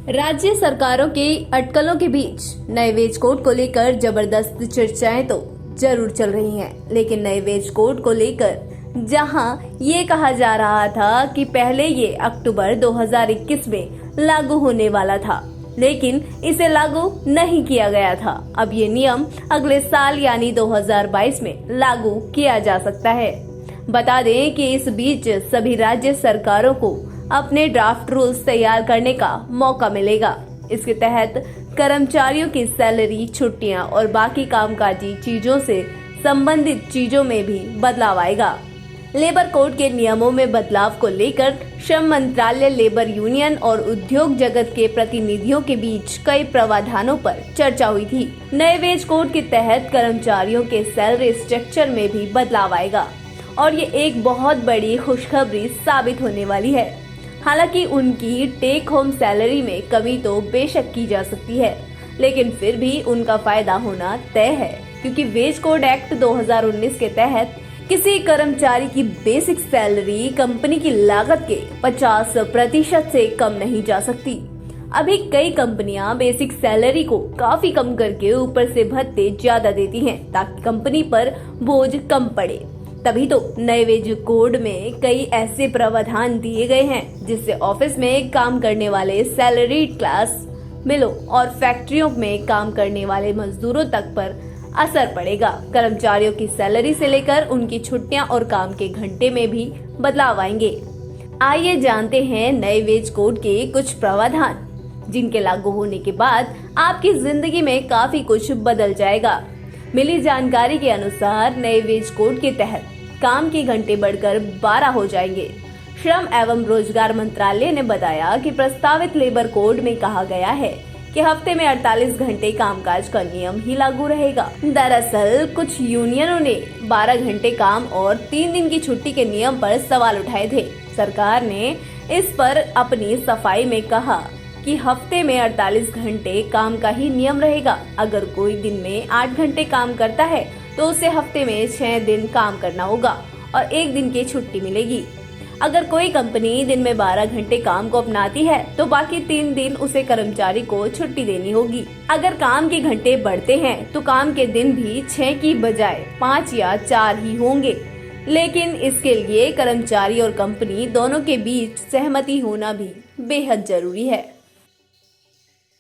राज्य सरकारों की अटकलों के बीच नए वेज कोड को लेकर जबरदस्त चर्चाएं तो जरूर चल रही हैं, लेकिन नए वेज कोड को लेकर जहां ये कहा जा रहा था कि पहले ये अक्टूबर 2021 में लागू होने वाला था, लेकिन इसे लागू नहीं किया गया था। अब ये नियम अगले साल यानी 2022 में लागू किया जा सकता है। बता दें कि इस बीच सभी राज्य सरकारों को अपने ड्राफ्ट रूल्स तैयार करने का मौका मिलेगा। इसके तहत कर्मचारियों की सैलरी, छुट्टियां और बाकी कामकाजी चीजों से संबंधित चीजों में भी बदलाव आएगा। लेबर कोड के नियमों में बदलाव को लेकर श्रम मंत्रालय, लेबर यूनियन और उद्योग जगत के प्रतिनिधियों के बीच कई प्रावधानों पर चर्चा हुई थी। नए वेज कोड के तहत कर्मचारियों के सैलरी स्ट्रक्चर में भी बदलाव आएगा और ये एक बहुत बड़ी खुशखबरी साबित होने वाली है। हालांकि उनकी टेक होम सैलरी में कमी तो बेशक की जा सकती है, लेकिन फिर भी उनका फायदा होना तय है, क्योंकि वेज कोड एक्ट 2019 के तहत किसी कर्मचारी की बेसिक सैलरी कंपनी की लागत के 50% से कम नहीं जा सकती। अभी कई कंपनियां बेसिक सैलरी को काफी कम करके ऊपर से भत्ते ज्यादा देती हैं, ताकि कंपनी पर बोझ कम पड़े। तभी तो नए वेज कोड में कई ऐसे प्रावधान दिए गए हैं जिससे ऑफिस में काम करने वाले सैलरीड क्लास, मिलों और फैक्ट्रियों में काम करने वाले मजदूरों तक पर असर पड़ेगा। कर्मचारियों की सैलरी से लेकर उनकी छुट्टियां और काम के घंटे में भी बदलाव आएंगे। आइए जानते हैं नए वेज कोड के कुछ प्रावधान, जिनके लागू होने के बाद आपकी जिंदगी में काफी कुछ बदल जाएगा। मिली जानकारी के अनुसार नए वेज कोड के तहत काम के घंटे बढ़कर 12 हो जाएंगे। श्रम एवं रोजगार मंत्रालय ने बताया कि प्रस्तावित लेबर कोड में कहा गया है कि हफ्ते में 48 घंटे कामकाज का नियम ही लागू रहेगा। दरअसल कुछ यूनियनों ने 12 घंटे काम और 3 दिन की छुट्टी के नियम पर सवाल उठाए थे। सरकार ने इस पर अपनी सफाई में कहा कि हफ्ते में 48 घंटे काम का ही नियम रहेगा। अगर कोई दिन में 8 घंटे काम करता है तो उसे हफ्ते में 6 दिन काम करना होगा और 1 दिन की छुट्टी मिलेगी। अगर कोई कंपनी दिन में 12 घंटे काम को अपनाती है तो बाकी 3 दिन उसे कर्मचारी को छुट्टी देनी होगी। अगर काम के घंटे बढ़ते हैं तो काम के दिन भी 6 की बजाय 5 या 4 ही होंगे, लेकिन इसके लिए कर्मचारी और कंपनी दोनों के बीच सहमति होना भी बेहद जरूरी है।